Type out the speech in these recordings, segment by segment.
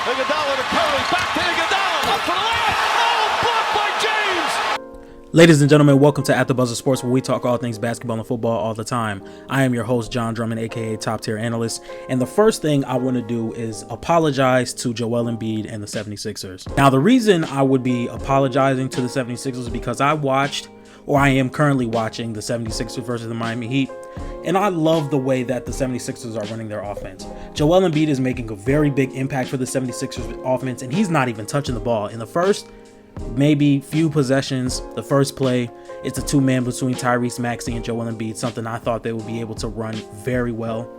Iguodala to Curry, back to Iguodala, up for the layup. Oh, blocked by James. Ladies and gentlemen, welcome to At the Buzzer Sports, where we talk all things basketball and football all the time. I am your host, John Drummond, aka Top Tier Analyst, and the first thing I want to do is apologize to Joel Embiid and the 76ers. Now, the reason I would be apologizing to the 76ers is because I am currently watching the 76ers versus the Miami Heat, and I love the way that the 76ers are running their offense. Joel Embiid is making a very big impact for the 76ers offense, and he's not even touching the ball. In the first maybe few possessions, the first play, it's a two-man between Tyrese Maxey and Joel Embiid, something I thought they would be able to run very well.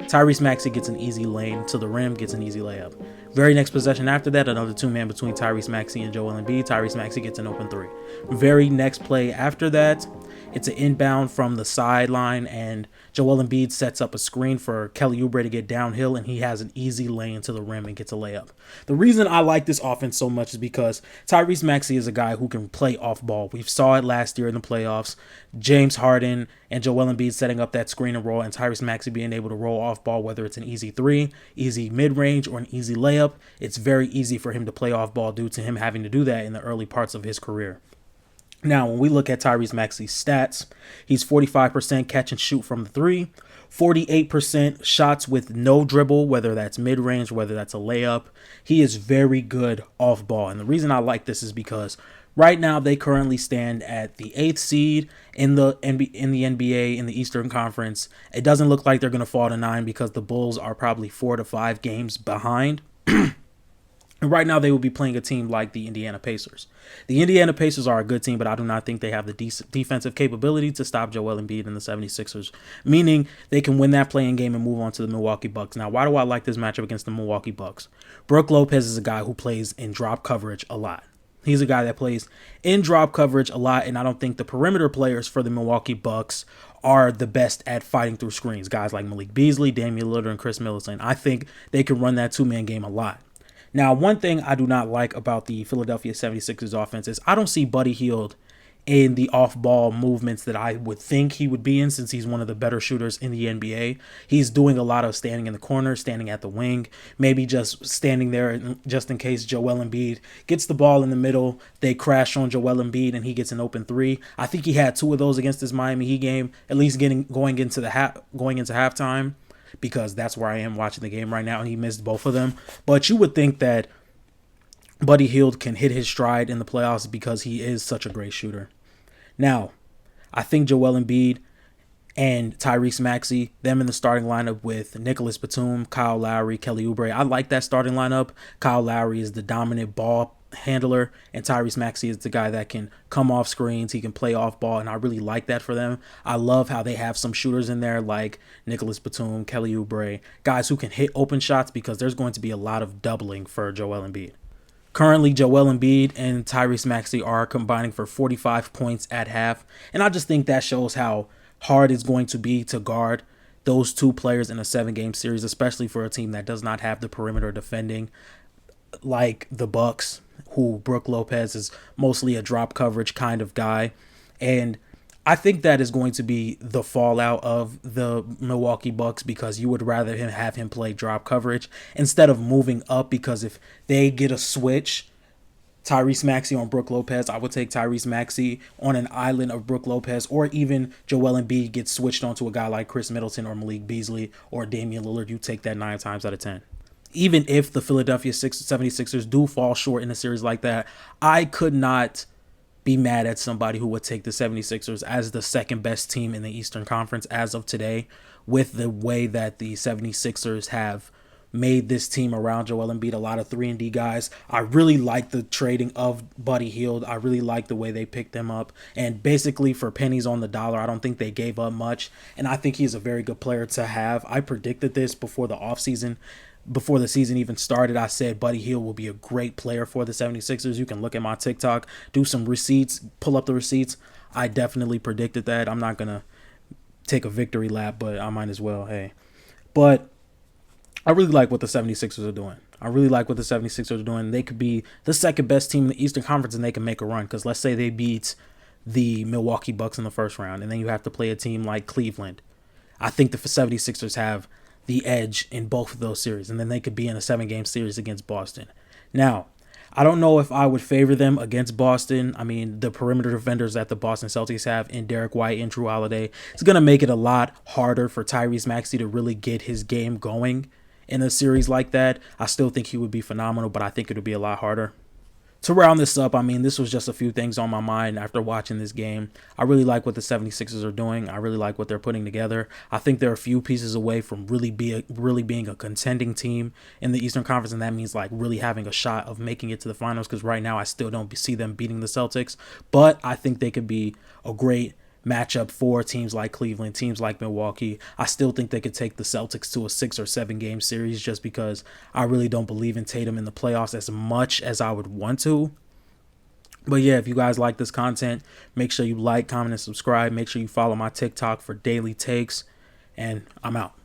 Tyrese Maxey gets an easy lane to the rim, gets an easy layup. Very next possession after that, another two-man between Tyrese Maxey and Joel Embiid. Tyrese Maxey gets an open three. Very next play after that, it's an inbound from the sideline, and Joel Embiid sets up a screen for Kelly Oubre to get downhill, and he has an easy lane to the rim and gets a layup. The reason I like this offense so much is because Tyrese Maxey is a guy who can play off ball. We saw it last year in the playoffs. James Harden and Joel Embiid setting up that screen and roll, and Tyrese Maxey being able to roll off ball, whether it's an easy three, easy mid-range, or an easy layup. It's very easy for him to play off ball due to him having to do that in the early parts of his career. Now, when we look at Tyrese Maxey's stats, he's 45% catch and shoot from the three, 48% shots with no dribble, whether that's mid-range, whether that's a layup. He is very good off ball. And the reason I like this is because right now they currently stand at the 8th seed in the NBA in the Eastern Conference. It doesn't look like they're going to fall to 9 because the Bulls are probably 4 to 5 games behind. And right now they will be playing a team like the Indiana Pacers. The Indiana Pacers are a good team, but I do not think they have the defensive capability to stop Joel Embiid and the 76ers, meaning they can win that playing game and move on to the Milwaukee Bucks. Now, why do I like this matchup against the Milwaukee Bucks? Brook Lopez is a guy who plays in drop coverage a lot. He's a guy that plays in drop coverage a lot, and I don't think the perimeter players for the Milwaukee Bucks are the best at fighting through screens. Guys like Malik Beasley, Damian Lillard, and Chris Middleton. I think they can run that two-man game a lot. Now, one thing I do not like about the Philadelphia 76ers offense is I don't see Buddy Hield in the off-ball movements that I would think he would be in, since he's one of the better shooters in the NBA. He's doing a lot of standing in the corner, standing at the wing, maybe just standing there just in case Joel Embiid gets the ball in the middle, they crash on Joel Embiid and he gets an open three. I think he had 2 of those against this Miami Heat game, at least going into halftime, because that's where I am watching the game right now, and he missed both of them. But you would think that Buddy Hield can hit his stride in the playoffs because he is such a great shooter. Now, I think Joel Embiid and Tyrese Maxey, them in the starting lineup with Nicholas Batum, Kyle Lowry, Kelly Oubre. I like that starting lineup. Kyle Lowry is the dominant ball handler, and Tyrese Maxey is the guy that can come off screens. He can play off ball, and I really like that for them. I love how they have some shooters in there like Nicholas Batum, Kelly Oubre, guys who can hit open shots, because there's going to be a lot of doubling for Joel Embiid. Currently, Joel Embiid and Tyrese Maxey are combining for 45 points at half, and I just think that shows how hard it's going to be to guard those two players in a 7-game series, especially for a team that does not have the perimeter defending like the Bucks, who Brook Lopez is mostly a drop coverage kind of guy. And I think that is going to be the fallout of the Milwaukee Bucks, because you would rather have him play drop coverage instead of moving up, because if they get a switch, Tyrese Maxey on Brook Lopez, I would take Tyrese Maxey on an island of Brook Lopez, or even Joel Embiid gets switched onto a guy like Chris Middleton or Malik Beasley or Damian Lillard. You take that 9 times out of 10. Even if the Philadelphia 76ers do fall short in a series like that, I could not be mad at somebody who would take the 76ers as the second best team in the Eastern Conference as of today, with the way that the 76ers have made this team around Joel Embiid, a lot of 3-and-D guys. I really like the trading of Buddy Hield. I really like the way they picked them up, and basically for pennies on the dollar, I don't think they gave up much, and I think he's a very good player to have. I predicted this before the offseason. Before the season even started, I said Buddy Hield will be a great player for the 76ers. You can look at my TikTok, do some receipts, pull up the receipts. I definitely predicted that. I'm not going to take a victory lap, but I might as well, hey. But I really like what the 76ers are doing. They could be the second best team in the Eastern Conference, and they can make a run, because let's say they beat the Milwaukee Bucks in the first round, and then you have to play a team like Cleveland. I think the 76ers have the edge in both of those series, and then they could be in a 7-game series against Boston. Now, I don't know if I would favor them against Boston. I mean, the perimeter defenders that the Boston Celtics have in Derek White and Drew Holiday, it's going to make it a lot harder for Tyrese Maxey to really get his game going in a series like that. I still think he would be phenomenal, but I think it would be a lot harder. To round this up, I mean, this was just a few things on my mind after watching this game. I really like what the 76ers are doing. I really like what they're putting together. I think they're a few pieces away from really being a contending team in the Eastern Conference, and that means like really having a shot of making it to the finals, because right now I still don't see them beating the Celtics. But I think they could be a great matchup for teams like Cleveland, teams like Milwaukee. I still think they could take the Celtics to a 6 or 7 game series, just because I really don't believe in Tatum in the playoffs as much as I would want to. But yeah, if you guys like this content, make sure you like, comment, and subscribe. Make sure you follow my TikTok for daily takes, and I'm out.